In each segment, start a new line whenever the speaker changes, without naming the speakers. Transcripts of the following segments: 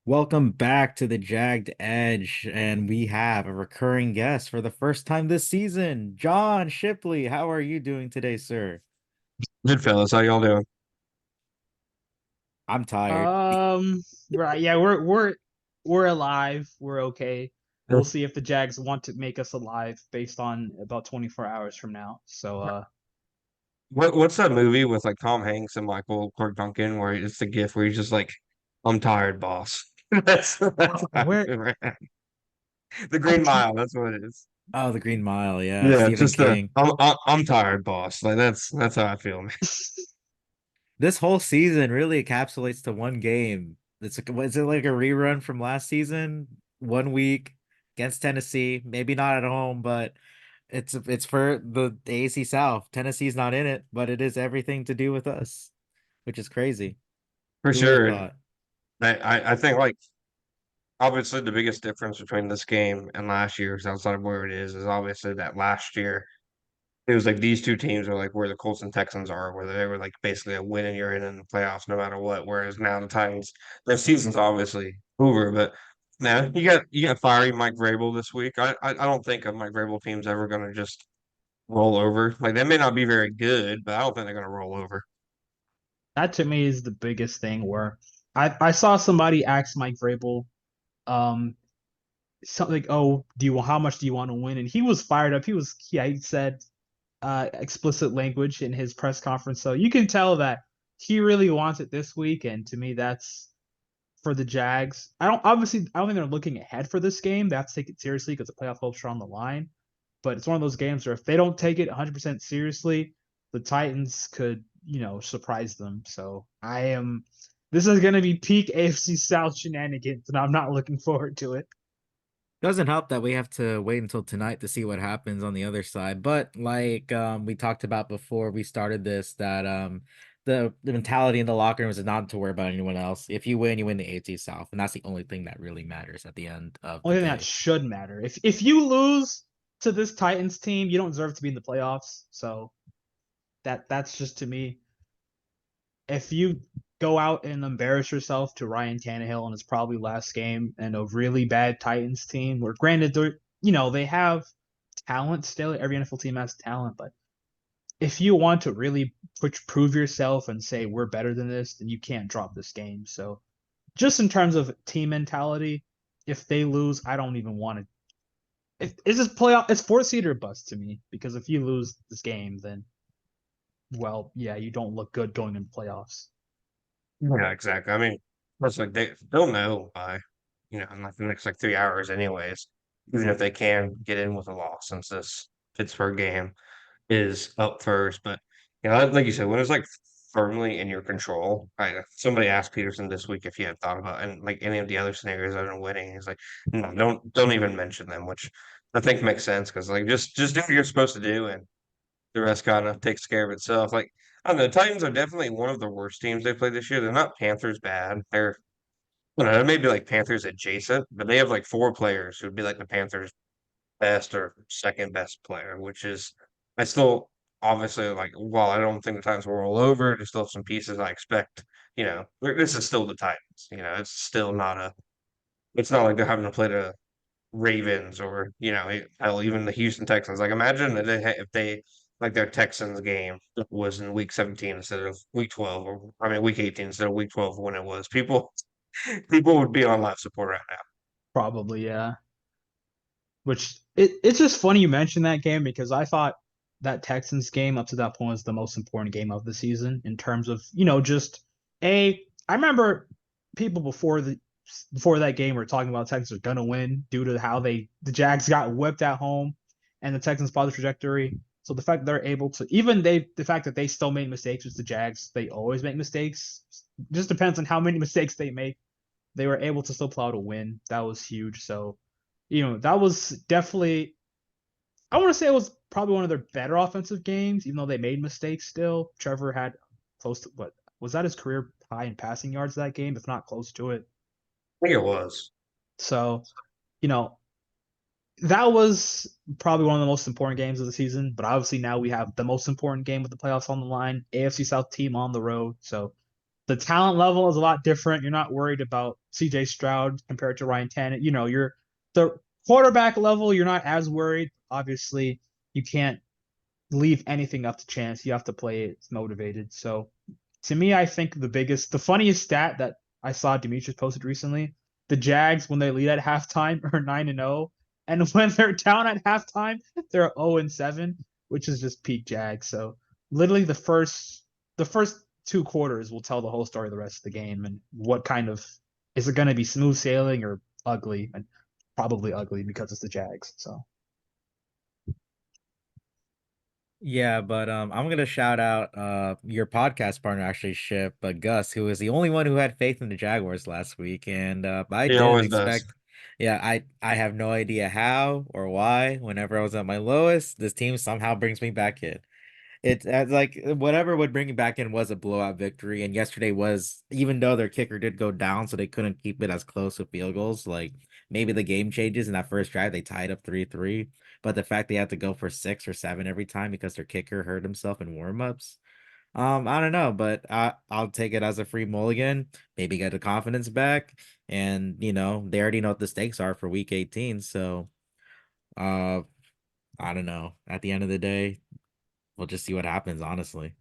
Welcome back to the Jagged Edge, and we have a recurring guest for the first time this season, John Shipley. How are you doing today, sir?
Good fellas, how y'all doing?
I'm tired.
Right, yeah, we're alive. We're okay.
Yeah.
We'll see if the Jags want to make us alive based on about 24 hours from now.
What's that movie with like Tom Hanks and Michael Clark Duncan where it's the gif where he's just like, "I'm tired, boss." That's how I
Where
feel right now. The
I
Green
can't.
Mile, that's what it is.
Oh, the Green Mile, yeah,
Yeah,
Stephen
just the
King.
I'm tired, boss. Like that's how I feel, man.
This whole season really encapsulates to one game. Is it like a rerun from last season? 1 week against Tennessee, maybe not at home, but it's for the AFC South. Tennessee's not in it, but it is everything to do with us, which is crazy.
For
Who would have
sure.
thought?
I think like obviously the biggest difference between this game and last year's outside of where it is obviously that last year it was like these two teams are like where the Colts and Texans are, where they were like basically a win and you're in the playoffs no matter what. Whereas now the Titans, their season's obviously over, but now you got fiery Mike Vrabel this week. I don't think a Mike Vrabel team's ever gonna just roll over. Like they may not be very good, but I don't think they're gonna roll over.
That to me is the biggest thing. Where I saw somebody ask Mike Vrabel, um, something like, "Oh, how much do you want to win?" And he was fired up. He said explicit language in his press conference, so you can tell that he really wants it this week. And to me, that's for the Jags. I don't think they're looking ahead for this game. They have to take it seriously because the playoff hopes are on the line. But it's one of those games where if they don't take it 100% seriously, the Titans could, surprise them. So I am. This is going to be peak AFC South shenanigans, and I'm not looking forward to it.
Doesn't help that we have to wait until tonight to see what happens on the other side. But like we talked about before we started this, that the mentality in the locker room is not to worry about anyone else. If you win the AFC South, and that's the only thing that really matters at the end of the
Only thing that
day.
should matter. If you lose to this Titans team, you don't deserve to be in the playoffs. So that's just to me. If you go out and embarrass yourself to Ryan Tannehill in his probably last game and a really bad Titans team, where granted they have talent still. Every NFL team has talent, but if you want to really prove yourself and say we're better than this, then you can't drop this game. So just in terms of team mentality, if they lose, I don't even want to. If it's just playoff, it's fourth seed or bust to me. Because if you lose this game, then well, yeah, you don't look good going into playoffs.
Yeah, exactly. I mean, that's like they'll know by in like the next like 3 hours, anyways. Even if they can get in with a loss, since this Pittsburgh game is up first. But like you said, when it's like firmly in your control, right? Somebody asked Peterson this week if he had thought about and like any of the other scenarios other than winning. He's like, no, don't even mention them, which I think makes sense because like just do what you're supposed to do, and the rest kind of takes care of itself. Like I don't know, the Titans are definitely one of the worst teams they played this year. They're not Panthers bad. They're I don't know, maybe like Panthers adjacent, but they have like four players who'd be like the Panthers best or second best player, which is I still obviously like while I don't think the Titans will roll over, there's still some pieces I expect, this is still the Titans. It's still not a it's not like they're having to play the Ravens or, hell, even the Houston Texans. Like imagine that if they like their Texans game was in week 17 instead of week 12, or I mean week 18 instead of week 12 when it was. People would be on life support right now.
Probably, yeah. Which it's just funny you mentioned that game because I thought that Texans game up to that point was the most important game of the season in terms of, just a I remember people before that game were talking about Texans are gonna win due to how the Jags got whipped at home and the Texans positive trajectory. So the fact they're able to the fact that they still made mistakes with the Jags, they always make mistakes. Just depends on how many mistakes they make. They were able to still pull out a win. That was huge. So that was definitely, I want to say it was probably one of their better offensive games, even though they made mistakes still. Trevor had close to what was that his career high in passing yards that game, if not close to it.
I think it was.
So, you know, that was probably one of the most important games of the season. But obviously now we have the most important game with the playoffs on the line, AFC South team on the road. So the talent level is a lot different. You're not worried about CJ Stroud compared to Ryan Tannehill. You're the quarterback level, you're not as worried. Obviously, you can't leave anything up to chance. You have to play it motivated. So to me, I think the funniest stat that I saw Demetrius posted recently, the Jags, when they lead at halftime, are 9-0. And when they're down at halftime, they're 0-7, which is just peak Jags. So literally the first two quarters will tell the whole story of the rest of the game and what kind of is it going to be smooth sailing or ugly, and probably ugly because it's the Jags. So
Yeah, but I'm gonna shout out your podcast partner actually, Ship, but Gus, who was the only one who had faith in the Jaguars last week, and I
He
didn't
always does.
expect. Yeah, I have no idea how or why. Whenever I was at my lowest, this team somehow brings me back in. It's like whatever would bring it back in was a blowout victory, and yesterday was, even though their kicker did go down, so they couldn't keep it as close with field goals. Like maybe the game changes in that first drive, they tied up 3-3, but the fact they had to go for 6 or 7 every time because their kicker hurt himself in warmups. I don't know, but I'll take it as a free mulligan. Maybe get the confidence back, and they already know what the stakes are for Week 18. So, uh, I don't know. At the end of the day, we'll just see what happens, honestly.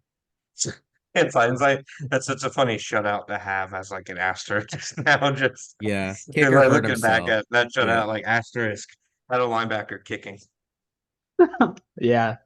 It's hindsight. That's such a funny shutout to have as like an asterisk just now. Just
Yeah,
because
kicker
like
hurt
looking back
himself.
at that
Yeah,
shutout, like asterisk, had a linebacker kicking.
yeah,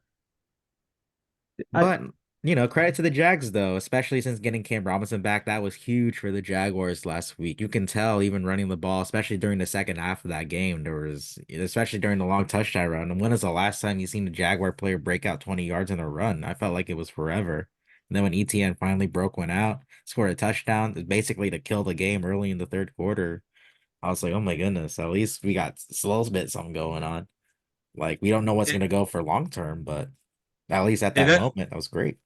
I
but credit to the Jags though, especially since getting Cam Robinson back. That was huge for the Jaguars last week. You can tell even running the ball, especially during the second half of that game, there was, especially during the long touchdown run. And when is the last time you seen a Jaguar player break out 20 yards in a run? I felt like it was forever. And then when ETN finally broke one out, scored a touchdown, basically to kill the game early in the third quarter. I was like, oh my goodness, at least we got a little bit something going on. Like we don't know what's
It,
gonna go for long term, but at least at
it,
that
that
moment, that was great.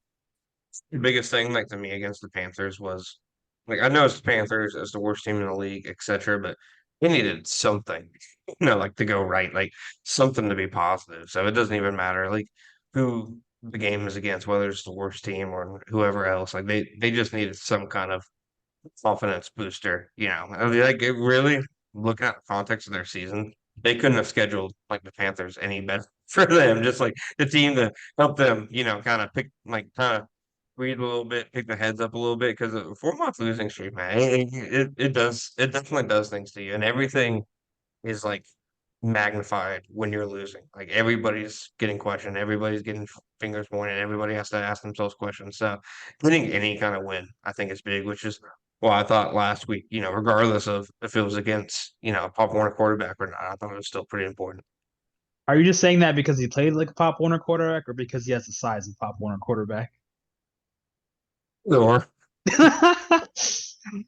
the biggest thing like to me against the Panthers was like I know it's the Panthers as the worst team in the league, etc. But they needed something, like to go right, like something to be positive. So it doesn't even matter like who the game is against, whether it's the worst team or whoever else. Like they just needed some kind of confidence booster. I mean, like it really looking at the context of their season, they couldn't have scheduled like the Panthers any better for them. Just like the team to help them, kind of pick like kind of breathe a little bit, pick the heads up a little bit because a 4 month losing streak, man, it definitely does things to you, and everything is like magnified when you're losing. Like everybody's getting questioned, everybody's getting fingers pointed, everybody has to ask themselves questions. So getting any kind of win, I think is big, which is well, I thought last week, regardless of if it was against, a Pop Warner quarterback or not, I thought it was still pretty important.
Are you just saying that because he played like a Pop Warner quarterback, or because he has the size of Pop Warner quarterback?
Or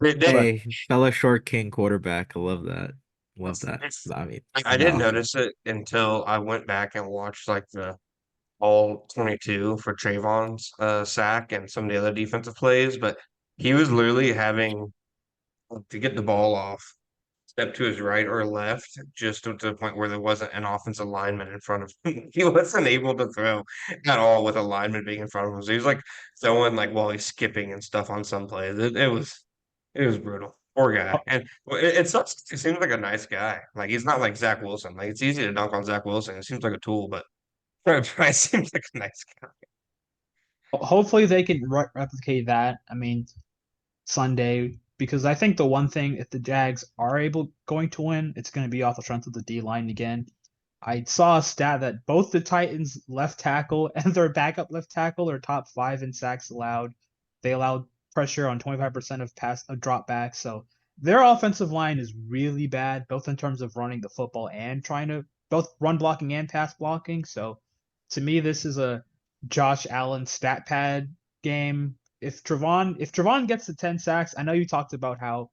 they,
But
Hey, fellow short king quarterback. I love that. Love that.
it's,
I mean,
I didn't
no.
notice it until I went back and watched like the all 22 for Trayvon's sack and some of the other defensive plays, but he was literally having to get the ball off, step to his right or left, just to the point where there wasn't an offensive lineman in front of him. He wasn't able to throw at all with a lineman being in front of him. So he was like throwing like while he's skipping and stuff on some plays. It was brutal. Poor guy. And it sucks. He seems like a nice guy. Like he's not like Zach Wilson. Like it's easy to dunk on Zach Wilson. It seems like a tool, but Price seems like a nice guy.
hopefully they can replicate that. I mean, Sunday, because I think the one thing, if the Jags are able going to win, it's going to be off the strength of the D line again. I saw a stat that both the Titans left tackle and their backup left tackle are top five in sacks allowed. They allowed pressure on 25% of drop backs. So their offensive line is really bad, both in terms of running the football and trying to both run blocking and pass blocking. So to me, this is a Josh Allen stat pad game. If Trevon gets to 10 sacks, I know you talked about how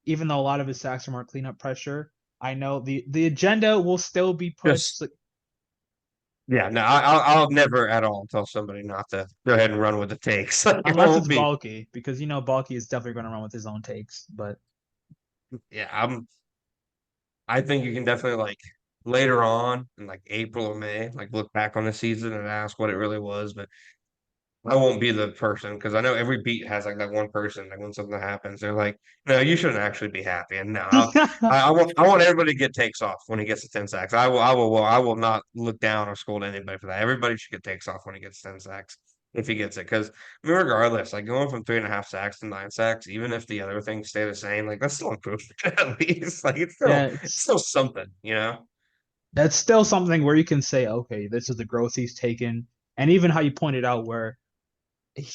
even though a lot of his sacks are more cleanup pressure, I know the agenda will still be pushed.
Just
So,
yeah, no, I'll never at all tell somebody not to go ahead and run with the takes. Like, it
unless
won't
it's
be.
bulky, because bulky is definitely going to run with his own takes. But
Yeah, I think you can definitely like later on in like April or May, like look back on the season and ask what it really was. But I won't be the person because I know every beat has like that one person like when something happens, they're like, "No, you shouldn't actually be happy." And no, I want everybody to get takes off when he gets to 10 sacks. I will not look down or scold anybody for that. Everybody should get takes off when he gets 10 sacks if he gets it. Because I mean, regardless, like going from 3.5 sacks to 9 sacks, even if the other things stay the same, like that's still improvement at least. Like
Yeah,
it's still something, you know.
that's still something where you can say, okay, this is the growth he's taken. And even how you pointed out where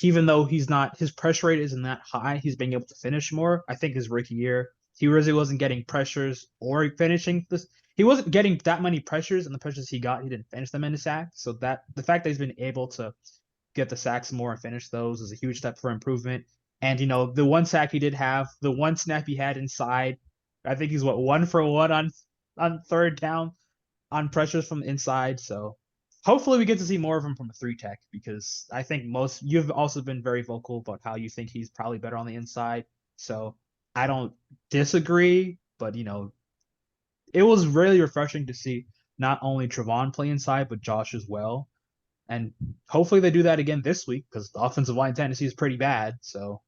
even though he's not his pressure rate isn't that high, he's being able to finish more. I think his rookie year, he really wasn't getting pressures or finishing this. He wasn't getting that many pressures, and the pressures he got, he didn't finish them into sacks. So that the fact that he's been able to get the sacks more and finish those is a huge step for improvement. And the one sack he did have, the one snap he had inside, I think he's what 1 for 1 on third down on pressures from the inside. So hopefully we get to see more of him from a 3 tech because I think you've also been very vocal about how you think he's probably better on the inside. So I don't disagree, but it was really refreshing to see not only Trevon play inside, but Josh as well. And hopefully they do that again this week because the offensive line in Tennessee is pretty bad. So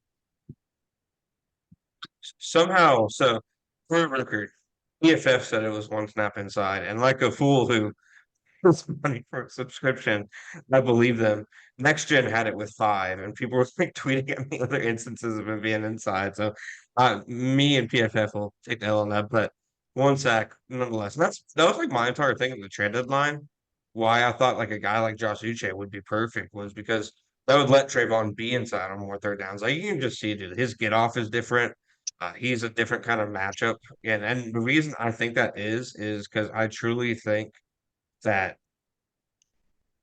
Somehow, so for the record, EFF said it was one snap inside, and like a fool who was money for a subscription, I believe them. Next Gen had it with 5, and people were like tweeting at me other instances of it being inside. So, me and PFF will take the L on that, but 1 sack nonetheless. And that was like my entire thing at the trade deadline. Why I thought like a guy like Josh Uche would be perfect was because that would let Trayvon be inside on more third downs. Like you can just see, dude, his get off is different. He's a different kind of matchup, and the reason I think that is because I truly think that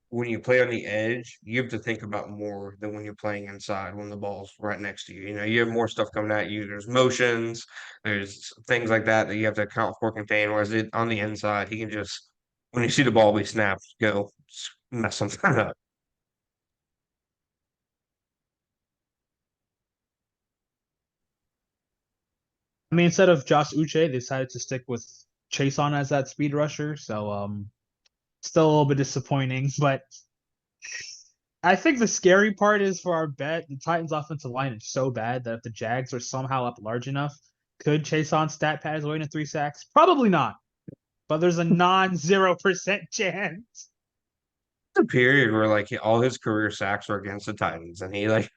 when you play on the edge, you have to think about more than when you're playing inside when the ball's right next to you. You know, you have more stuff coming at you. There's motions, there's things like that that you have to account for, contain. Whereas on the inside, he can just when you see the ball be snapped, go mess something up.
I mean, instead of Josh Uche, they decided to stick with Chase on as that speed rusher. So still a little bit disappointing, but I think the scary part is for our bet, the Titans' offensive line is so bad that if the Jags are somehow up large enough, could Chase on stat pad his way into 3 sacks? Probably not, but there's a non-0% chance.
The period where like all his career sacks were against the Titans, and he like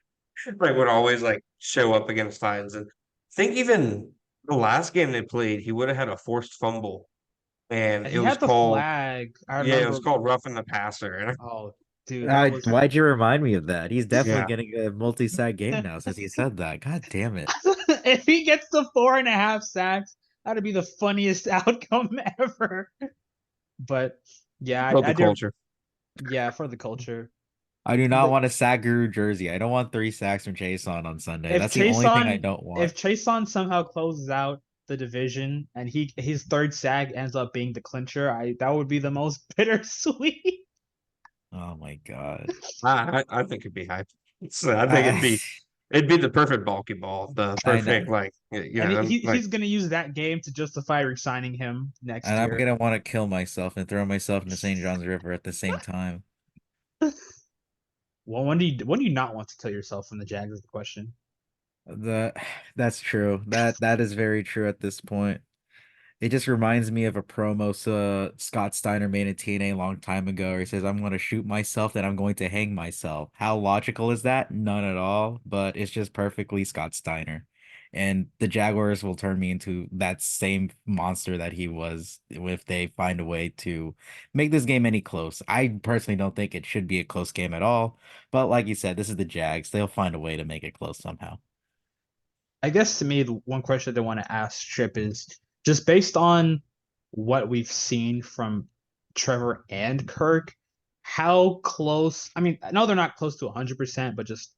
would always like show up against Titans. And I think even the last game they played, he would have had a forced fumble, and it
He
was
had the
called
flag. I
yeah, it
remember.
was called roughing the passer. And
Oh, dude, that was.
Why'd you remind me of that? He's definitely
yeah,
getting a multi-sack game now since he said that. God damn it.
If he gets the 4.5 sacks, that'd be the funniest outcome ever. But yeah,
built
I
the
do.
culture.
Yeah, for the culture.
I do not
But
want a sack guru jersey. I don't want 3 sacks from Chase on Sunday.
if
That's the only thing I
Chason
don't want.
if Chason somehow closes out the division and his third sack ends up being the clincher, I that would be the most bittersweet.
Oh my God.
I think it'd be hype. So I think
I,
it'd be the perfect bulky ball, the
I know.
perfect like
And
like
he's gonna use that game to justify resigning him next
And I'm
year.
gonna want to kill myself and throw myself into St. John's River at the same time.
Well, when do you not want to kill yourself from the Jags is the question.
The that's true. That is very true at this point. It just reminds me of a promo Scott Steiner made in TNA a long time ago where he says, I'm going to shoot myself, then I'm going to hang myself. How logical is that? None at all, but it's just perfectly Scott Steiner. And the Jaguars will turn me into that same monster that he was if they find a way to make this game any close. I personally don't think it should be a close game at all, but like you said, this is the Jags. They'll find a way to make it close somehow.
I guess to me, the one question I want to ask Trip is just based on what we've seen from Trevor and Kirk, how close? I mean, I know they're not close to 100%, but just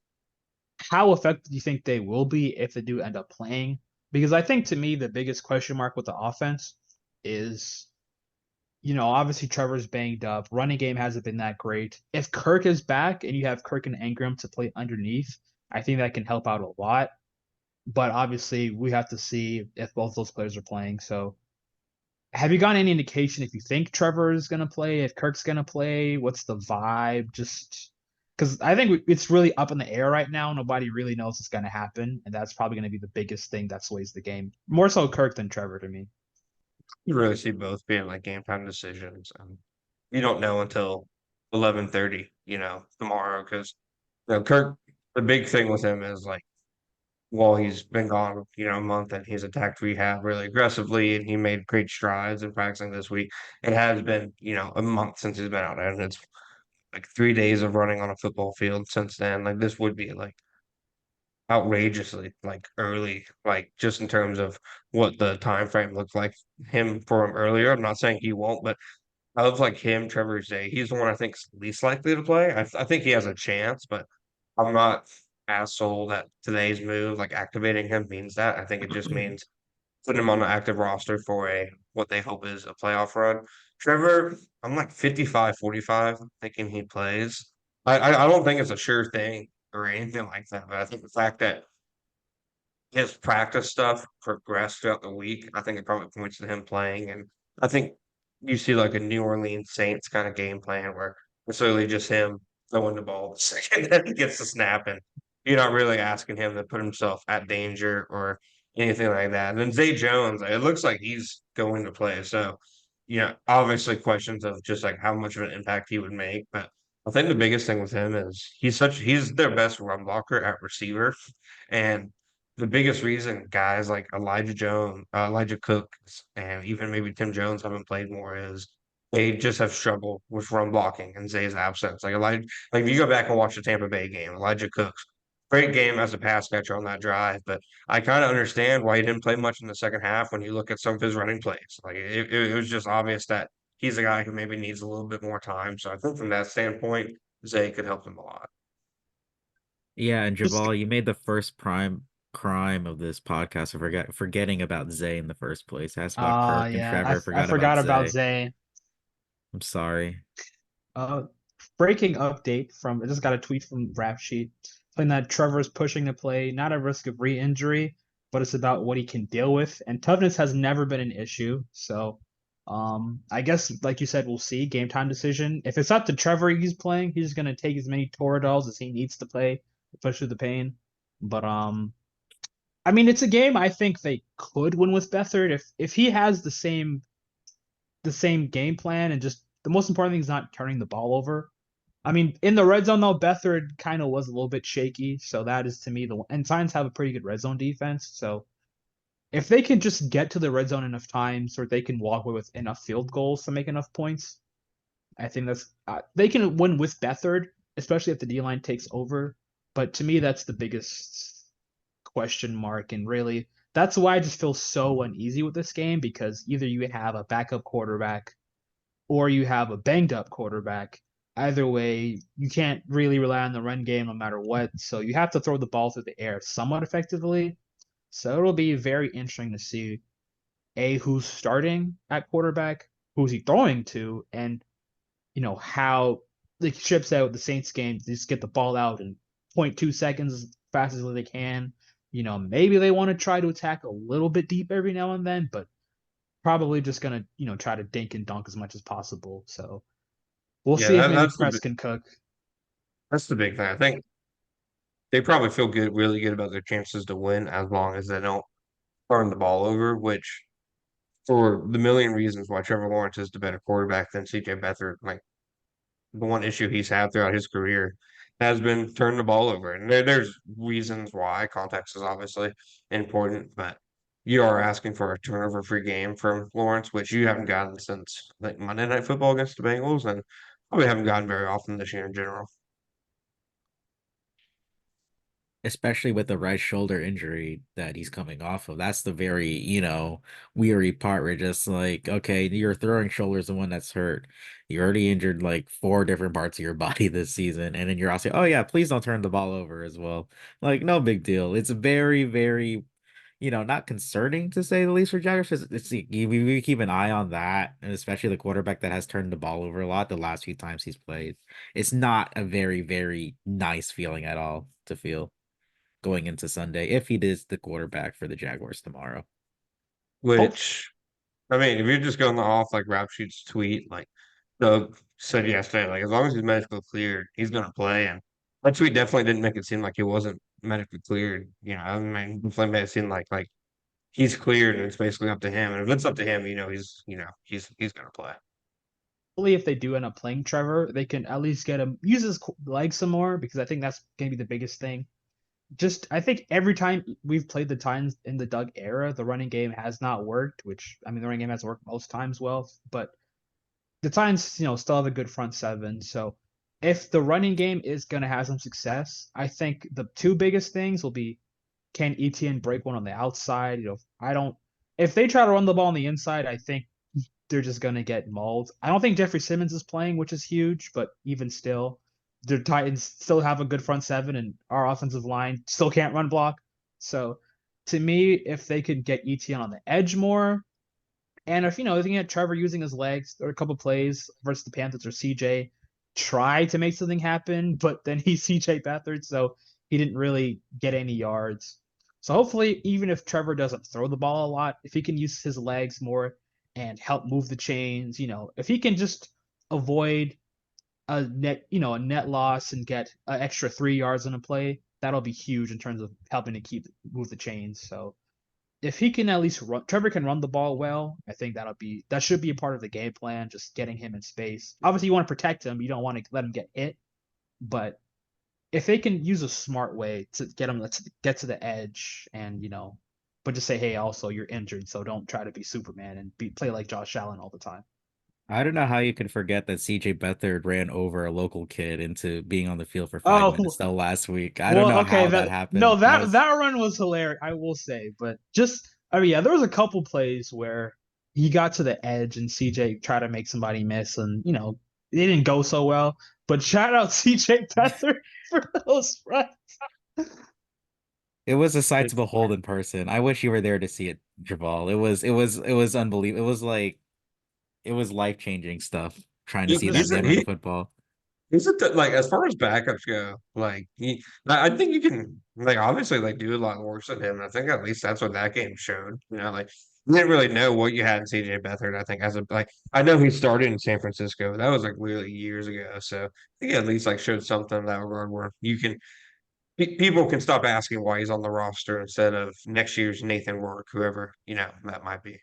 how effective do you think they will be if they do end up playing? Because I think to me, the biggest question mark with the offense is, obviously Trevor's banged up. Running game hasn't been that great. If Kirk is back and you have Kirk and Ingram to play underneath, I think that can help out a lot. But obviously, we have to see if both those players are playing. So, have you gotten any indication if you think Trevor is going to play, if Kirk's going to play? What's the vibe? Just because I think it's really up in the air right now. Nobody really knows what's going to happen, and that's probably going to be the biggest thing that sways the game. More so Kirk than Trevor to me.
You really see both being like game time decisions, and you don't know until 11:30, tomorrow because Kirk. The big thing with him is like, well, he's been gone, a month, and he's attacked rehab really aggressively, and he made great strides in practicing this week. It has been, a month since he's been out, and it's like 3 days of running on a football field since then. Like this would be like outrageously like early, like just in terms of what the time frame looks like him for him earlier. I'm not saying he won't, but I was like him, Trevor Zay. He's the one I think is least likely to play. I think he has a chance, but I'm not as sold that today's move, like activating him, means that. I think it just means putting him on the active roster for a what they hope is a playoff run. Trevor, I'm like 55-45 thinking he plays. I don't think it's a sure thing or anything like that, but I think the fact that his practice stuff progressed throughout the week, I think it probably points to him playing. And I think you see like a New Orleans Saints kind of game plan where it's really just him throwing the ball the second that he gets the snap, and you're not really asking him to put himself at danger or anything like that. And then Zay Jones, it looks like he's going to play. So, obviously questions of just like how much of an impact he would make. But I think the biggest thing with him is he's their best run blocker at receiver. And the biggest reason guys like Elijah Cooks, and even maybe Tim Jones haven't played more is they just have struggled with run blocking in Zay's absence. Like if you go back and watch the Tampa Bay game, Elijah Cooks, great game as a pass catcher on that drive, but I kind of understand why he didn't play much in the second half when you look at some of his running plays. Like it was just obvious that he's a guy who maybe needs a little bit more time. So I think from that standpoint, Zay could help him a lot.
Yeah, and
Just
Jabal, you made the first prime crime of this podcast of forgetting about Zay in the first place. Asked about Kirk and
yeah,
Trevor,
I
forgot about
forgot about
Zay.
Zay.
I'm sorry.
Uh, breaking update from I just got a tweet from Rap Sheet saying that Trevor's pushing to play, not at risk of re-injury, but it's about what he can deal with. And toughness has never been an issue. So I guess like you said, we'll see. Game time decision. If it's up to Trevor he's playing, he's gonna take as many Toradolls as he needs to play to push through the pain. But I mean it's a game I think they could win with Beathard if he has the same game plan and just the most important thing is not turning the ball over. I mean, in the red zone though, Beathard kind of was a little bit shaky, so that is to me the one. And Signs have a pretty good red zone defense, so if they can just get to the red zone enough times, or they can walk away with enough field goals to make enough points, I think that's they can win with Beathard, especially if the D line takes over. But to me, that's the biggest question mark, and really, that's why I just feel so uneasy with this game because either you have a backup quarterback or you have a banged up quarterback. Either way, you can't really rely on the run game no matter what. So you have to throw the ball through the air somewhat effectively. So it'll be very interesting to see who's starting at quarterback, who's he throwing to, and how the ships out the Saints game. They just get the ball out in zero point 0.2 seconds as fast as they can. Maybe they want to try to attack a little bit deep every now and then, but probably just gonna try to dink and dunk as much as possible. So we'll
Yeah,
see if maybe
that's
Press can cook.
the big thing. I think they probably feel good, really good about their chances to win as long as they don't turn the ball over, which for the million reasons why Trevor Lawrence is the better quarterback than CJ Beathard, like the one issue he's had throughout his career has been turning the ball over. And there's reasons why. Context is obviously important, but you are asking for a turnover free game from Lawrence, which you haven't gotten since like Monday Night Football against the Bengals, and probably haven't gotten very often this year in general.
Especially with the right shoulder injury that he's coming off of. That's the very, weary part where just like, okay, your throwing shoulder is the one that's hurt. You're already injured like four different parts of your body this season. And then you're also, oh yeah, please don't turn the ball over as well. Like, no big deal. It's very, very, not concerning to say the least for Jaguars. We keep an eye on that, and especially the quarterback that has turned the ball over a lot the last few times he's played. It's not a very, very nice feeling at all to feel going into Sunday if he is the quarterback for the Jaguars tomorrow.
Hope
Which, I mean, if you're just going off like Rap Sheet's tweet, like Doug said yesterday, like as long as he's medically cleared, he's gonna play. And that tweet definitely didn't make it seem like he wasn't medically cleared. I mean, definitely made it seem like he's cleared and it's basically up to him. And if it's up to him, he's gonna play.
Hopefully, if they do end up playing Trevor, they can at least get him use his legs some more because I think that's gonna be the biggest thing. Just I think every time we've played the Titans in the Doug era, the running game has not worked. Which I mean, the running game has worked most times well, but the Titans, still have a good front seven. So if the running game is gonna have some success, I think the two biggest things will be can ETN break one on the outside? I don't. If they try to run the ball on the inside, I think they're just gonna get mauled. I don't think Jeffrey Simmons is playing, which is huge, but even still, the Titans still have a good front seven, and our offensive line still can't run block. So, to me, if they could get ETN on the edge more, and if they can get Trevor using his legs or a couple plays versus the Panthers or CJ, try to make something happen, but then he's CJ Beathard, so he didn't really get any yards. So hopefully, even if Trevor doesn't throw the ball a lot, if he can use his legs more and help move the chains, if he can just avoid a net loss and get an extra 3 yards in a play, that'll be huge in terms of helping to move the chains. So if he can at least run, Trevor can run the ball well. I think that should be a part of the game plan. Just getting him in space. Obviously, you want to protect him. You don't want to let him get hit. But if they can use a smart way to get him to get to the edge, and but just say, hey, also you're injured, so don't try to be Superman and play like Josh Allen all the time.
I don't know how you can forget that CJ Beathard ran over a local kid into being on the field for 5 minutes
Oh,
though last week. I don't
well,
know
okay,
how that
that no,
happened. That
that
was
that run was hilarious, I will say. But just, I mean, yeah, there was a couple plays where he got to the edge and CJ tried to make somebody miss, and it didn't go so well. But shout out CJ Beathard for those runs.
it was a sight to
It's
behold in person. I wish you were there to see it, Jabal. It was unbelievable. It was like it was life-changing stuff trying to
he,
see that
he's a,
man run the
he
football.
he's a like as far as backups go, I think you can like obviously like do a lot worse than him. I think at least that's what that game showed. Like you didn't really know what you had in CJ Beathard. I think as a like I know he started in San Francisco, but that was like really years ago. So I think he at least like showed something in that regard where you can people can stop asking why he's on the roster instead of next year's Nathan Work, whoever that might be.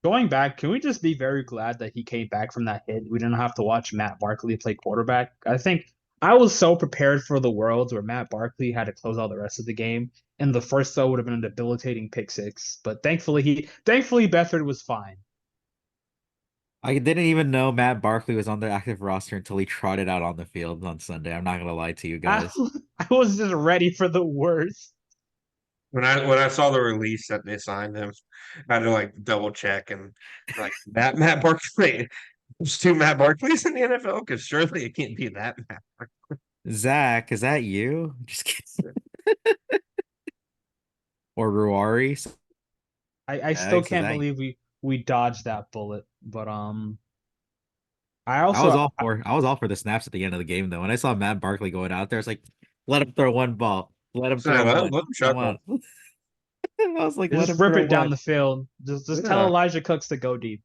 Going back, can we just be very glad that he came back from that hit? We didn't have to watch Matt Barkley play quarterback. I think I was so prepared for the world where Matt Barkley had to close out the rest of the game, and the first throw would have been a debilitating pick six. But thankfully Beathard was fine.
I didn't even know Matt Barkley was on the active roster until he trotted out on the field on Sunday. I'm not gonna lie to you
I,
guys.
I was just ready for the worst.
When I saw the release that they signed him, I had to like double check and like Matt Barkley. There's two Matt Barkleys in the NFL because surely it can't be that Matt.
Zach, is that you? Just kidding. Or Ruari?
I still
Jags, is
can't
that
believe we dodged that bullet. But I
I was
also
all for the snaps at the end of the game though. When I saw Matt Barkley going out there, it's like, let him throw one ball. Let him
So
throw one.
let him
Come
chuckle.
on. I was like, let
just
him
rip
throw
it down
one.
the field. Just tell
Yeah.
Elijah Cooks to go deep.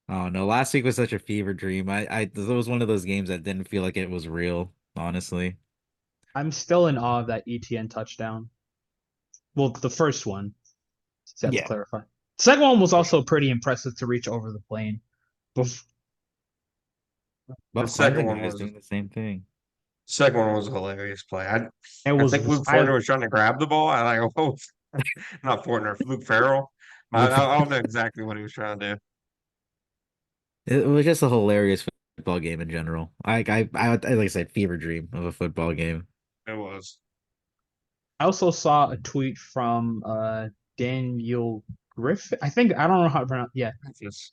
Oh no, last week was such a fever dream. It was one of those games that didn't feel like it was real, honestly.
I'm still in awe of that ETN touchdown. Well, the first one, so I have to
Yeah,
clarify. The second one was
for
also
sure.
pretty impressive to reach over the plane. Bef-
The
Both
second
Clemson
one
guys
was
doing the same thing.
second one was a hilarious play.
It
I think
was
Luke Fortner was trying to grab the ball. I like oh not Fortner, Luke Farrell.
Luke,
I don't know exactly what he was trying to do.
it was just a hilarious football game in general. Like I said, fever dream of a football game.
It was.
I also saw a tweet from Daniel Griffin. I don't know how to pronounce. Yeah,
Just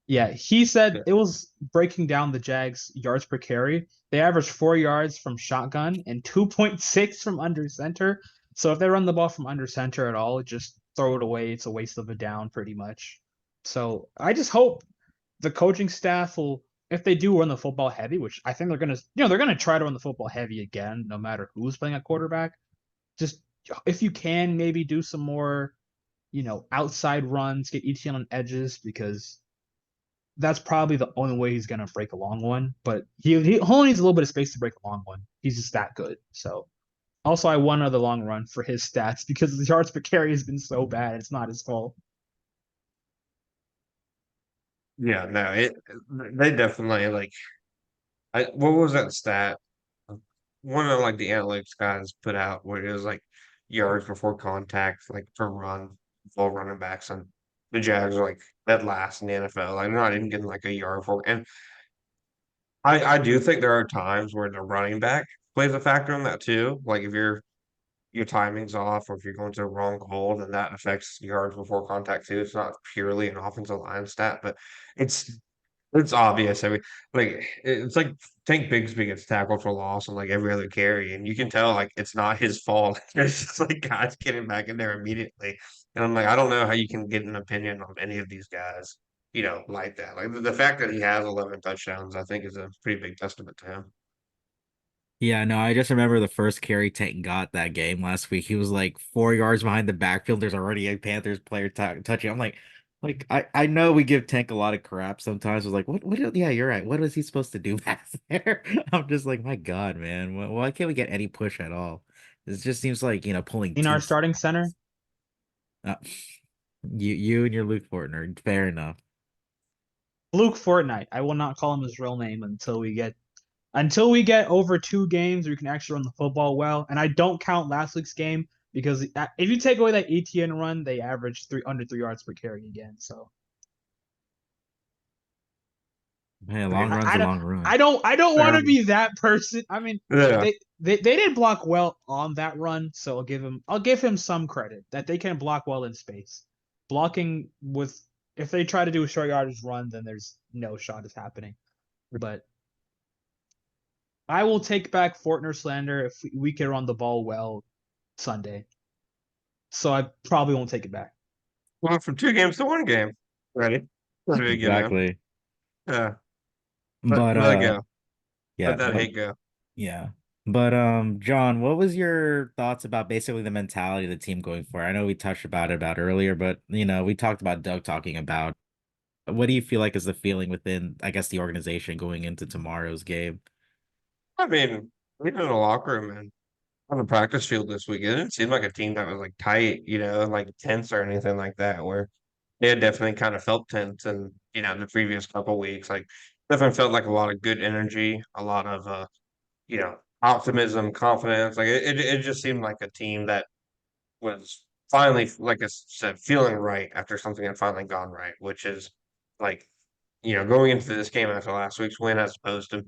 yeah. He said
yeah.
it was breaking down the Jags yards per carry. They averaged 4 yards from shotgun and 2.6 from under center. So if they run the ball from under center at all, just throw it away. It's a waste of a down, pretty much. So I just hope the coaching staff will, if they do run the football heavy, which I think they're gonna try to run the football heavy again, no matter who's playing at quarterback. Just if you can maybe do some more outside runs, get ETN on edges because that's probably the only way he's gonna break a long one. But he only needs a little bit of space to break a long one. He's just that good. So also I won another long run for his stats because the yards per carry has been so bad. It's not his fault.
Yeah, no, they definitely like what was that stat? One of like the analytics guys put out where it was like yards before contact, like per run, full running backs, and the Jags are like dead last in the NFL. Like they're not even getting like a yard for. And I do think there are times where the running back plays a factor in that too. Like if your timing's off, or if you're going to the wrong hole, then that affects yards before contact too. It's not purely an offensive line stat, but it's it's obvious. I mean, like it's like Tank Bigsby gets tackled for loss on like every other carry, and you can tell like it's not his fault. It's just like guys getting back in there immediately, and I'm like, I don't know how you can get an opinion on any of these guys, like that. Like the fact that he has 11 touchdowns, I think, is a pretty big testament to him.
Yeah, no, I just remember the first carry Tank got that game last week. He was like 4 yards behind the backfield. There's already a Panthers player touching. I'm like I know we give Tank a lot of crap sometimes. It's like, yeah, you're right. What is he supposed to do back there? I'm just like, my God, man. Why can't we get any push at all? This just seems like, pulling
In our
teeth.
starting center,
Uh, you and your Luke Fortner, fair enough.
Luke Fortnite. I will not call him his real name until we get over 2 games where we can actually run the football well. And I don't count last week's game because if you take away that ETN run, they averaged under 3 yards per carry again. So
Hey, a
I
long
mean,
run's
I
a
don't
long run.
I don't I don't want
fair.
to be that person. I mean,
Yeah,
they did block well on that run, so I'll give him some credit that they can block well in space. Blocking with if they try to do a short yardage run, then there's no shot is happening. But I will take back Fortner slander if we can run the ball well Sunday. So I probably won't take it back.
well, from 2 games to 1 game, ready? Ready to get in.
Exactly.
Yeah,
But
let it go.
yeah,
Let that hate go.
yeah. But John, what was your thoughts about basically the mentality of the team going forward? I know we touched about earlier, but we talked about Doug talking about what do you feel like is the feeling within, I guess, the organization going into tomorrow's game?
I mean, even in the locker room and on the practice field this week, it didn't seem like a team that was like tight, like tense or anything like that, where they had definitely kind of felt tense and, the previous couple weeks. Like definitely felt like a lot of good energy, a lot of optimism, confidence. Like it just seemed like a team that was finally, like I said, feeling right after something had finally gone right, which is like, going into this game after last week's win as opposed to,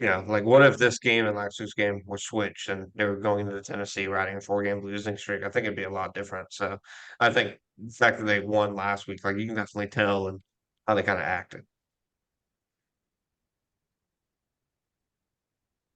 like what if this game and last week's game were switched and they were going into Tennessee riding a 4 game losing streak? I think it'd be a lot different. So I think the fact that they won last week, like you can definitely tell and how they kind of acted.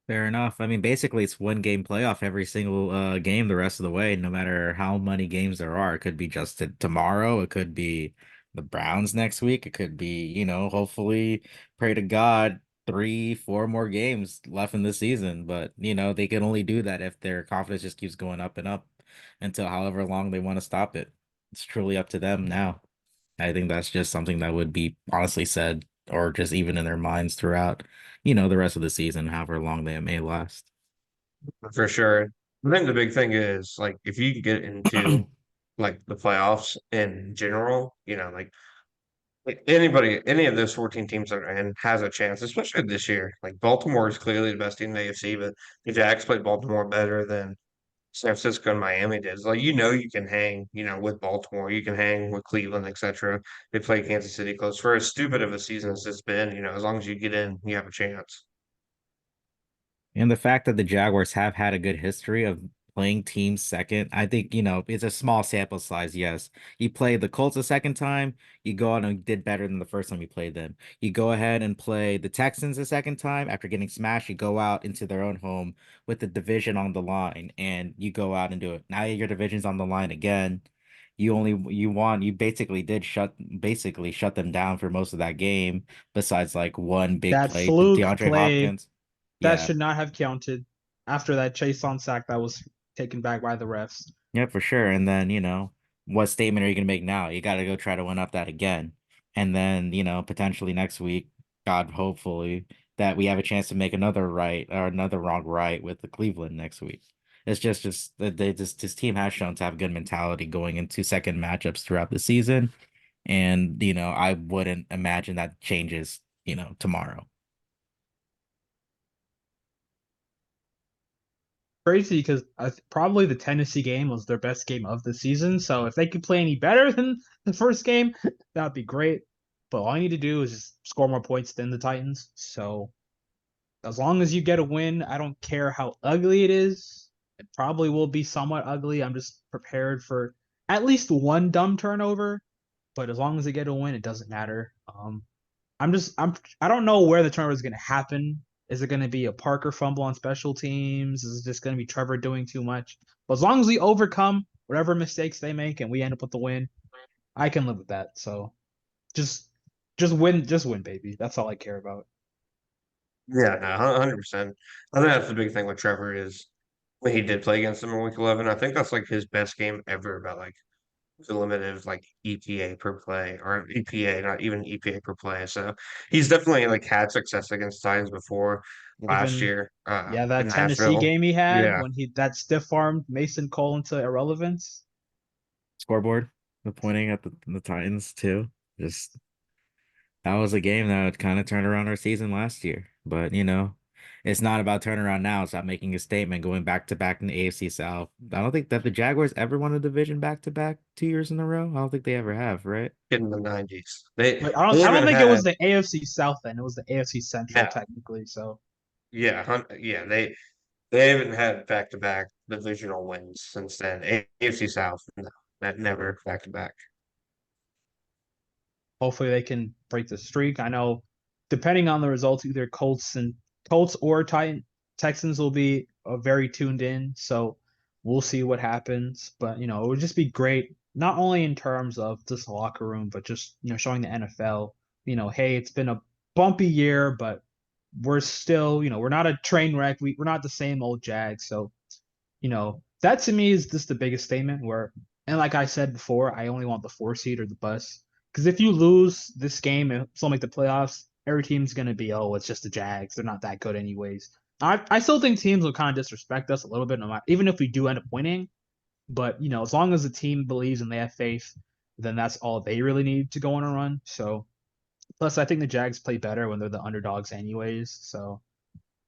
Fair enough. I mean, basically, it's one game playoff every single game the rest of the way, no matter how many games there are. It could be just tomorrow. It could be the Browns next week. It could be, hopefully, pray to God, 3, 4 more games left in the season. But, they can only do that if their confidence just keeps going up and up until however long they want to stop it. It's truly up to them now. I think that's just something that would be honestly said, or just even in their minds throughout, the rest of the season, however long they may last.
For sure. I think the big thing is like if you get into like the playoffs in general, like anybody, any of those 14 teams that are in has a chance, especially this year. Like Baltimore is clearly the best team in the AFC, but the Jags played Baltimore better than San Francisco and Miami did. Like you can hang, with Baltimore, you can hang with Cleveland, etc. They play Kansas City close. For as stupid of a season as it's been, as long as you get in, you have a chance.
And the fact that the Jaguars have had a good history of playing teams second, I think, it's a small sample size, yes. You play the Colts a second time, you go out and did better than the first time you played them. You go ahead and play the Texans a second time after getting smashed, you go out into their own home with the division on the line and you go out and do it. Now your division's on the line again. You basically did basically shut them down for most of that game, besides like one big
That
play to
fluke
DeAndre
play
Hopkins.
that
Yeah.
should not have counted after that chase on sack that was taken back by the refs.
Yeah, for sure. And then, what statement are you going to make now? You got to go try to win up that again. And then, potentially next week, God, hopefully, that we have a chance to make another right or another wrong right with the Cleveland next week. It's just that this team has shown to have good mentality going into second matchups throughout the season. And, I wouldn't imagine that changes, tomorrow.
Crazy because probably the Tennessee game was their best game of the season. So if they could play any better than the first game, that'd be great. But all you need to do is just score more points than the Titans. So as long as you get a win, I don't care how ugly it is. It probably will be somewhat ugly. I'm just prepared for at least one dumb turnover. But as long as they get a win, it doesn't matter. I don't know where the turnover is going to happen. Is it going to be a Parker fumble on special teams? Is it just going to be Trevor doing too much? But as long as we overcome whatever mistakes they make and we end up with the win, I can live with that. So just just win, baby. That's all I care about.
Yeah, no, 100%. I think that's the big thing with Trevor is when he did play against them in week 11. I think that's like his best game ever about like the limit of like EPA per play or EPA, not even EPA per play. So he's definitely like had success against Titans before last
Even
year
yeah,
in
that Tennessee
Nashville.
game he had
Yeah,
when he that stiff armed Mason Cole into irrelevance.
Scoreboard, the pointing at the Titans too. Just that was a game that would kind of turn around our season last year. But it's not about turnaround now. It's about making a statement, going back to back in the AFC South. I don't think that the Jaguars ever won a division back to back 2 years in a row. I don't think they ever have, right?
in the 90s. They
But
they
I don't
haven't
think it was
had
the AFC South then. It was the AFC Central
yeah,
technically. So
yeah, they haven't had back to back divisional wins since then. AFC South, no, that never back to back.
hopefully they can break the streak. I know depending on the results, either Colts or Texans will be very tuned in. So we'll see what happens. But it would just be great, not only in terms of just the locker room, but just showing the NFL, hey, it's been a bumpy year, but we're still, we're not a train wreck. We're not the same old Jags. So that to me is just the biggest statement where, and like I said before, I only want the 4 seed or the bus. Because if you lose this game and still make the playoffs, every team's going to be, oh, it's just the Jags. They're not that good anyways. I still think teams will kind of disrespect us a little bit, no matter, even if we do end up winning. But, as long as the team believes and they have faith, then that's all they really need to go on a run. So, plus, I think the Jags play better when they're the underdogs anyways. So,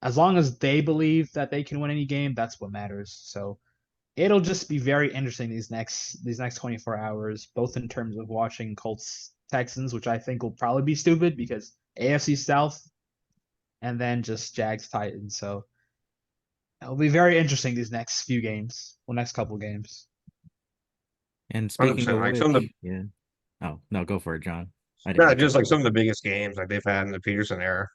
as long as they believe that they can win any game, that's what matters. So, it'll just be very interesting these next 24 hours, both in terms of watching Colts Texans, which I think will probably be stupid because AFC South, and then just Jags Titans. So it'll be very interesting these next few games, well, next couple games.
And speaking
100%.
of
Like some of the
which, yeah. Oh, no, go for it, John. I didn't
yeah,
mean to
just
cut
like
you
some
off.
of the biggest games like they've had in the Peterson era.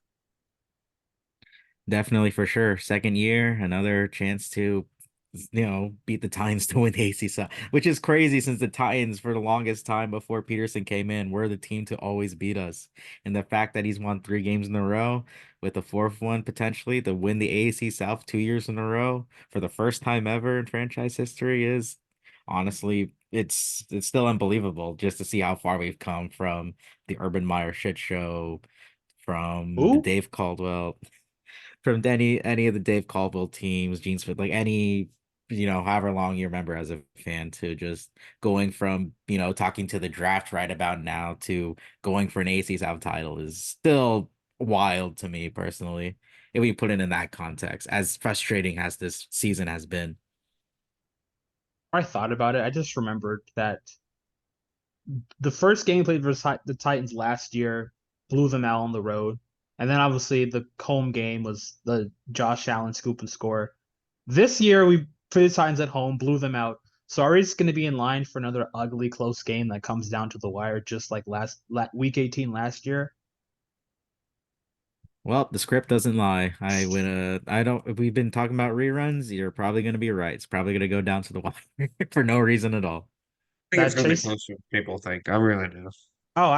Definitely for sure. Second year, another chance to, beat the Titans to win the AC South, which is crazy since the Titans, for the longest time before Peterson came in, were the team to always beat us. And the fact that he's won 3 games in a row with the fourth one potentially to win the AAC South 2 years in a row for the first time ever in franchise history is honestly, it's still unbelievable just to see how far we've come from the Urban Meyer shit show, from the
Who?
Dave Caldwell, from any of the Dave Caldwell teams, Gene Smith, like any, however long you remember as a fan, to just going from, talking to the draft right about now to going for an AC South title is still wild to me personally. If we put it in that context, as frustrating as this season has been.
I thought about it. I just remembered that the first game played versus the Titans last year blew them out on the road. And then obviously the home game was the Josh Allen scoop and score. This year we played the Titans at home, blew them out. So are we just going to be in line for another ugly close game that comes down to the wire, just like week 18 last year?
Well, the script doesn't lie. I don't, if we've been talking about reruns, you're probably going to be right. It's probably going to go down to the wire for no reason at all.
I think it's
That
going to be
Chase.
closer than people think. I really do.
Oh,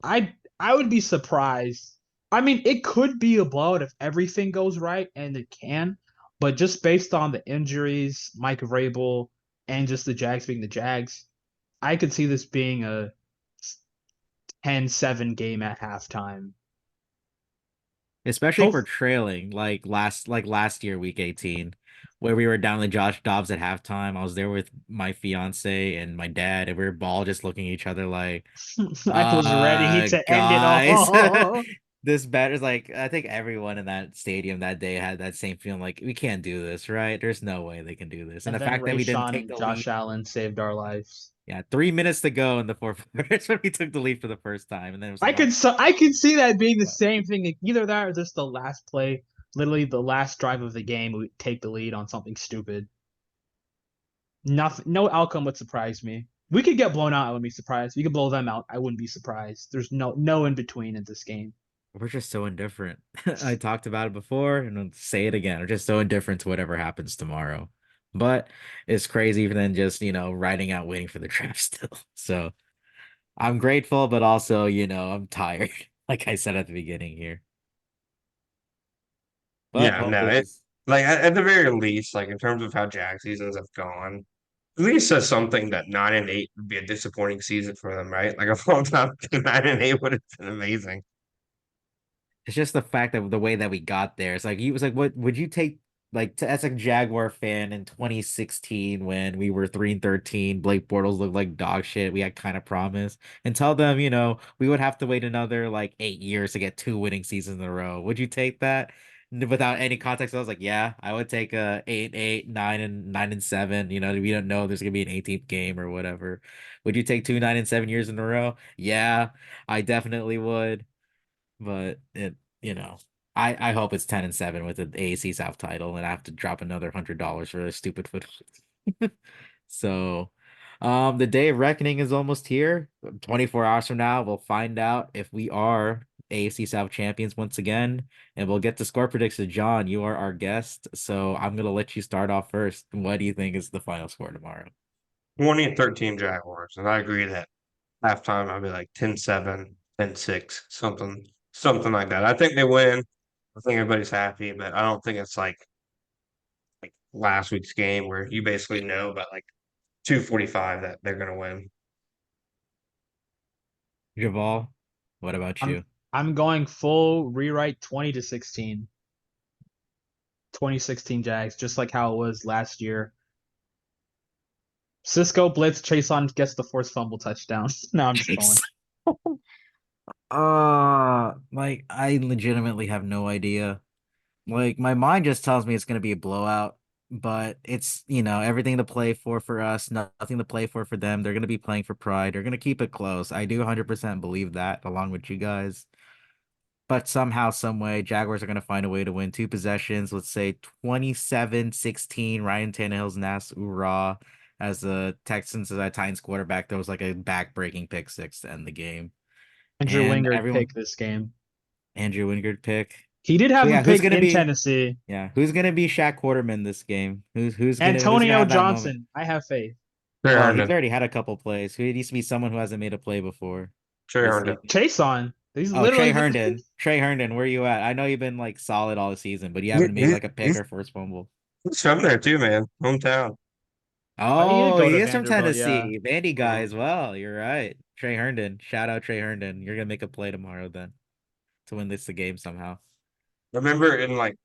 I would be surprised. I mean, it could be a blowout if everything goes right, and it can. But just based on the injuries, Mike Vrabel, and just the Jags being the Jags, I could see this being a 10-7 game at halftime.
Especially for
Hope
trailing last year, week 18, where we were down to Josh Dobbs at halftime. I was there with my fiance and my dad, and we were all just looking at each other like,
I was ready to end it
guys.
all.
This bet is like, I think everyone in that stadium that day had that same feeling like, we can't do this, right? There's no way they can do this. And
And
the
then
fact that we didn't
Rayshawn
take
and
the
Josh
lead,
Allen saved our lives.
yeah, 3 minutes to go in the fourth quarter when we took the lead for the first time. And then it was like, oh,
I could see that being the same thing. Like, either that or just the last play, literally the last drive of the game, we take the lead on something stupid. Nothing, no outcome would surprise me. We could get blown out. I wouldn't be surprised. We could blow them out. I wouldn't be surprised. There's no in between in this game.
we're just so indifferent. I talked about it before and I'll say it again. We're just so indifferent to whatever happens tomorrow. But it's crazy than just, riding out waiting for the draft still. So I'm grateful, but also, I'm tired, like I said at the beginning here. But
Yeah, no,
hopefully
it
this
like at the very least, like in terms of how Jag seasons have gone, at least says something that 9-8 would be a disappointing season for them, right? Like a long time 9-8 would have been amazing.
it's just the fact that the way that we got there. It's like he was like, what would you take as a Jaguar fan in 2016 when we were 3-13, Blake Bortles looked like dog shit. We had kind of promise and tell them, we would have to wait another like 8 years to get two winning seasons in a row. Would you take that? Without any context, I was like, yeah, I would take a 8-8, 9-7. We don't know if there's gonna be an 18th game or whatever. Would you take two 9-7 years in a row? Yeah, I definitely would. But I hope it's 10-7 with the AFC South title, and I have to drop another $100 for a stupid football. So, the day of reckoning is almost here. 24 hours from now, we'll find out if we are AFC South champions once again, and we'll get to score predictions. John, you are our guest, so I'm gonna let you start off first. What do you think is the final score tomorrow?
20-13 Jaguars. And I agree that halftime I'd be like 10-7, 10-6, something like that. I think they win. I think everybody's happy, but I don't think it's like last week's game where you basically know by like 2:45 that they're gonna win.
Javal, what about
I'm
you?
I'm going full rewrite 20-16. 2016 Jags, just like how it was last year. Cisco blitz, Chase on gets the forced fumble touchdown. No, I'm just trolling.
Like I legitimately have no idea. Like my mind just tells me it's gonna be a blowout, but it's everything to play for us, nothing to play for them. They're gonna be playing for pride. They're gonna keep it close. I do 100% believe that, along with you guys. But somehow, some way, Jaguars are gonna find a way to win two possessions. Let's say 27-16. Ryan Tannehill's Nas Ura as the Texans as a Titans quarterback. There was like a back-breaking pick six to end the game,
Andrew
and
Wingard
everyone
pick this game.
Andrew Wingard pick.
He did
But
have a
yeah, who's
pick
gonna
in
be?
Tennessee.
Yeah, who's gonna be Shaq Quarterman this game? Who's gonna
Antonio
have that moment?
Johnson. I have faith.
Trey
Oh, he's
Herndon.
already had a couple plays. Who needs to be someone who hasn't made a play before?
Trey
This
Herndon.
season.
Chase on. He's
Oh, Trey
literally
Herndon. Trey Herndon, where you at? I know you've been like solid all the season, but you
He,
haven't made
he,
like a pick
he's,
or first fumble.
he's from there too, man. Hometown.
Oh, he did
Oh,
go
he
to
is from
Vanderbilt, yeah.
Tennessee. Vandy guy
Mhm.
as well. You're right. Trey Herndon. Shout out Trey Herndon. You're gonna make a play tomorrow then to win this the game somehow.
Remember in like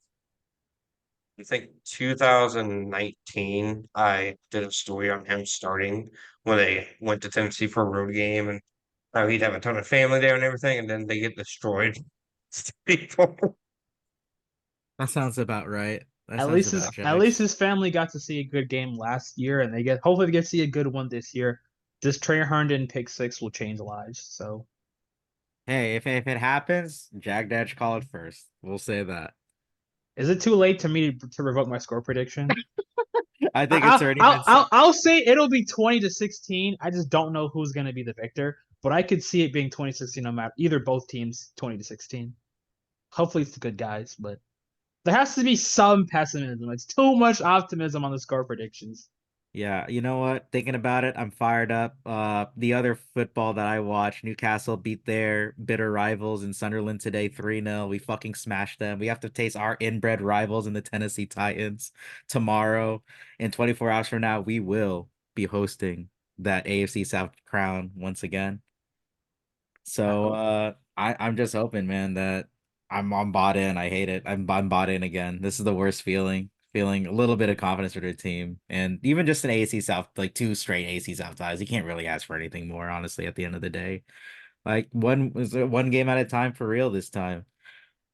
I think 2019, I did a story on him starting when they went to Tennessee for a road game and how he'd have a ton of family there and everything, and then they get destroyed. People.
That sounds about right. That
At
sounds
least
about
his
Jags.
family got to see a good game last year, and hopefully they get to see a good one this year. This Trey Herndon pick six will change lives. So
Hey, if it happens, Jagged call it first. We'll say that.
is it too late to me to revoke my score prediction?
I think it's already been said.
I'll say it'll be 20-16. I just don't know who's gonna be the victor, but I could see it being 20-16 no matter either both teams 20-16. Hopefully it's the good guys, but there has to be some pessimism. It's too much optimism on the score predictions.
Yeah, you know what? Thinking about it, I'm fired up. The other football that I watched, Newcastle beat their bitter rivals in Sunderland today 3-0. We fucking smashed them. We have to taste our inbred rivals in the Tennessee Titans tomorrow. In 24 hours from now, we will be hosting that AFC South crown once again.
I
So
hope.
I'm just hoping, man, that I'm bought in. I hate it. I'm bought in again. This is the worst feeling. Feeling a little bit of confidence for their team. And even just an AC South, like two straight AC South ties. You can't really ask for anything more, honestly, at the end of the day. Like one game at a time for real this time.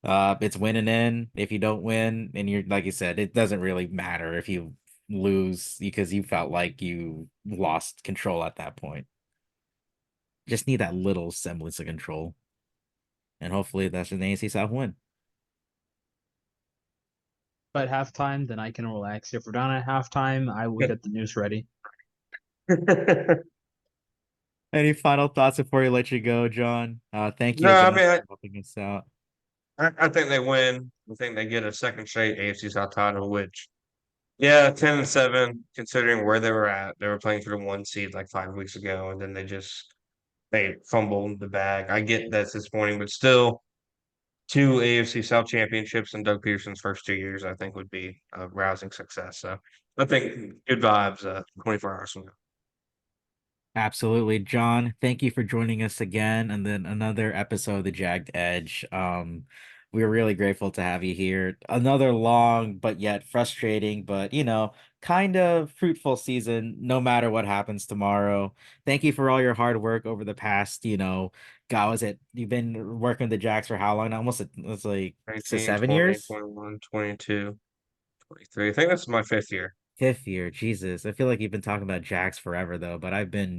It's winning in. If you don't win, and you're like you said, it doesn't really matter if you lose because you felt like you lost control at that point. Just need that little semblance of control. And hopefully that's an AFC South win.
But halftime, then I can relax. If we're done at halftime, I will get the news ready.
Any final thoughts before we let you go, John? Thank you
No, I
again
mean,
for helping us out.
I think they win. I think they get a second straight AFC South title, which, yeah, 10-7, considering where they were at. They were playing for the 1 seed like 5 weeks ago, and then they fumbled the bag. I get that's disappointing, but still, two AFC South championships in Doug Peterson's first 2 years, I think, would be a rousing success. So I think good vibes 24 hours from now.
Absolutely, John. Thank you for joining us again, and then another episode of the Jagged Edge. We're really grateful to have you here. Another long but yet frustrating, but kind of fruitful season. No matter what happens tomorrow. Thank you for all your hard work over the past. God, was it you've been working with the Jags for how long? Now? Almost it's like
19, 20,
7 years.
21, 22, 23. I think that's my fifth year.
Fifth year, Jesus. I feel like you've been talking about Jags forever though, but I've been,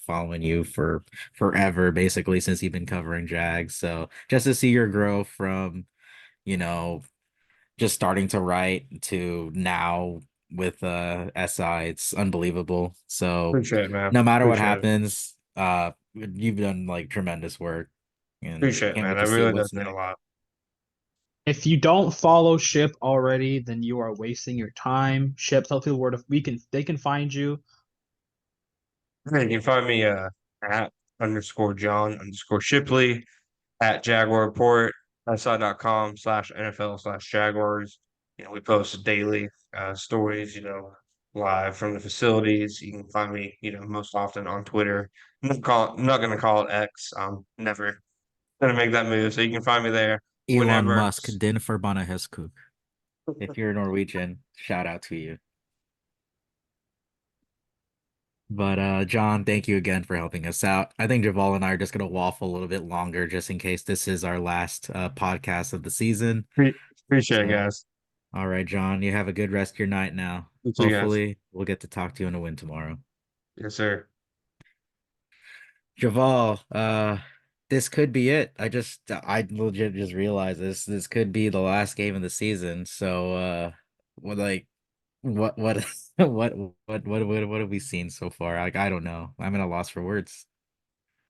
following you for forever, basically, since you've been covering Jags. So just to see your growth from, you know, just starting to write to now with SI, it's unbelievable. So
Appreciate it, man.
no matter what
Appreciate it.
happens, you've done like tremendous work and
Appreciate it,
can't
man.
wait
That
to see
really
what's
does mean a
next.
lot.
If you don't follow Ship already, then you are wasting your time. Ship, tell people where they can find you.
Hey, you can find me at _John_Shipley at Jaguar Report, si.com/NFL/Jaguars. We post daily stories, live from the facilities. You can find me, most often on Twitter. I'm not gonna call it X. I'm never gonna make that move. So you can find me there
Elon
whenever.
Musk, den forbanna Heskuk. If you're Norwegian, shout out to you. But John, thank you again for helping us out. I think Javal and I are just gonna waffle a little bit longer just in case this is our last podcast of the season.
Appreciate it,
So,
guys.
all right, John, you have a good rest of your night now.
You too, guys.
Hopefully, we'll get to talk to you in a win tomorrow.
Yes, sir.
Javal, this could be it. I legit just realized this could be the last game of the season. So, what like what what have we seen so far? Like, I don't know. I'm at a loss for words.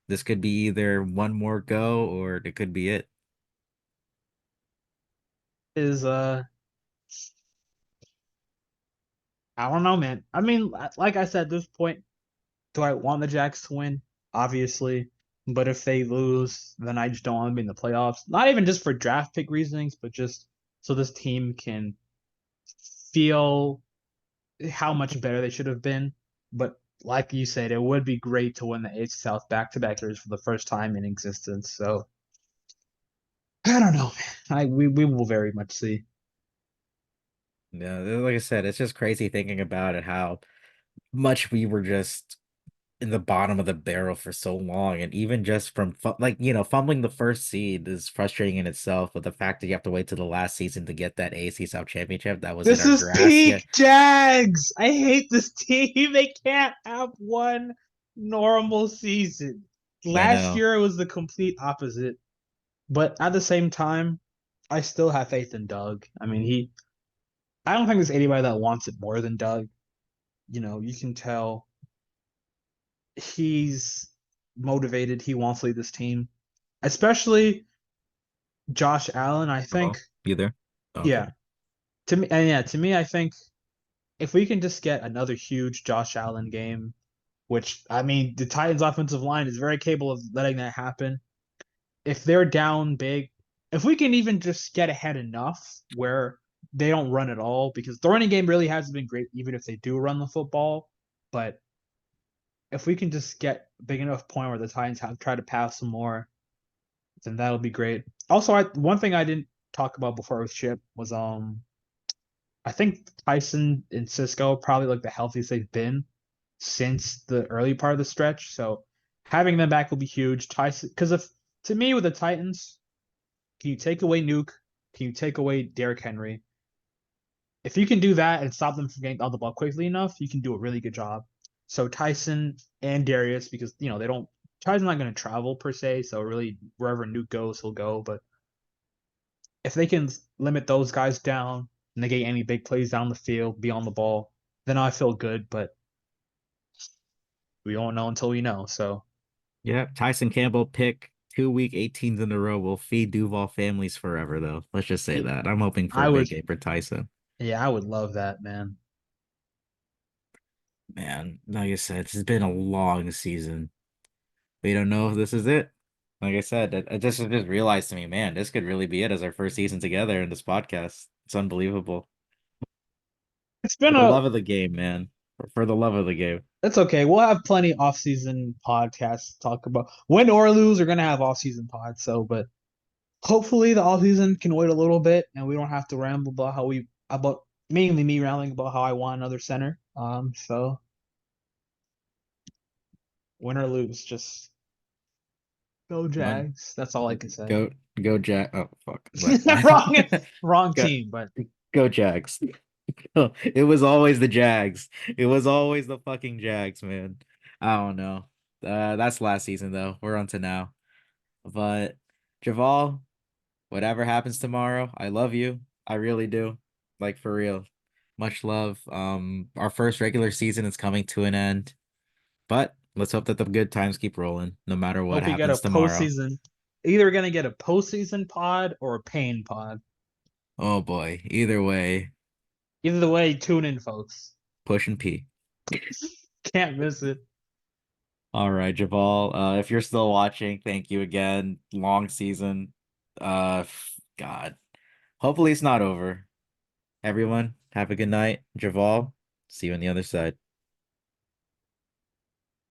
This could be either one more go or it could be it.
Is I don't know, man. I mean, like I said, at this point, do I want the Jags to win? Obviously. But if they lose, then I just don't want to be in the playoffs. Not even just for draft pick reasonings, but just so this team can feel how much better they should have been. But like you said, it would be great to win the AFC South back-to-back years for the first time in existence. So I don't know. We will very much see.
Yeah, like I said, it's just crazy thinking about it, how much we were just in the bottom of the barrel for so long, and even just from fumbling the first seed is frustrating in itself. But the fact that you have to wait to the last season to get that AFC South championship that was in
This
our
is
grasp, yeah,
peak Jags. I hate this team. They can't have one normal season.
I
Last
know.
year it was the complete opposite. But at the same time, I still have faith in Doug. I mean, I don't think there's anybody that wants it more than Doug. You can tell he's motivated. He wants to lead this team, especially Josh Allen. I think,
Hello, you there? Okay.
yeah, to me, I think if we can just get another huge Josh Allen game, which I mean, the Titans' offensive line is very capable of letting that happen. If they're down big, if we can even just get ahead enough where they don't run at all, because the running game really hasn't been great, even if they do run the football. But if we can just get big enough point where the Titans have try to pass some more, then that'll be great. Also, one thing I didn't talk about before with Chip was I think Tyson and Cisco are probably like the healthiest they've been since the early part of the stretch. So having them back will be huge. Tyson, because if to me with the Titans, can you take away Nuke? Can you take away Derrick Henry? If you can do that and stop them from getting on the ball quickly enough, you can do a really good job. So Tyson and Darius, because they don't. Tyson's not going to travel per se, so really wherever Nuke goes, he'll go. But if they can limit those guys down, negate any big plays down the field, be on the ball, then I feel good. But we don't know until we know. So
Yeah, Tyson Campbell pick 2 week 18s in a row will feed Duval families forever, though. Let's just say that. I'm hoping for
I
a
would,
big game for Tyson.
yeah, I would love that, man.
Man, like I said, this has been a long season. We don't know if this is it. Like I said, I just realized to me, man, this could really be it as our first season together in this podcast. It's unbelievable.
It's
For
been
the
a
love of the game, man. For the love of the game.
It's okay. We'll have plenty off-season podcasts to talk about. Win or lose, we're gonna have off-season pods. So, but hopefully the off-season can wait a little bit, and we don't have to ramble about about mainly me rambling about how I want another center. So win or lose, just go
One,
Jags. That's all I can say.
go Jack. Oh fuck. But
wrong, wrong
go
team, but
go Jags. It was always the Jags. It was always the fucking Jags, man. I don't know. That's last season though. We're on to now. But Javal, whatever happens tomorrow, I love you. I really do. Like for real. Much love. Our first regular season is coming to an end. But let's hope that the good times keep rolling, no matter what
hope we get a
happens tomorrow.
postseason. Either we're gonna get a postseason pod or a pain pod.
Oh boy. Either way,
Either way, tune in, folks.
push and pee.
Can't miss it.
All right, Javal. If you're still watching, thank you again. Long season. God. Hopefully it's not over. Everyone, have a good night. Javal, see you on the other side.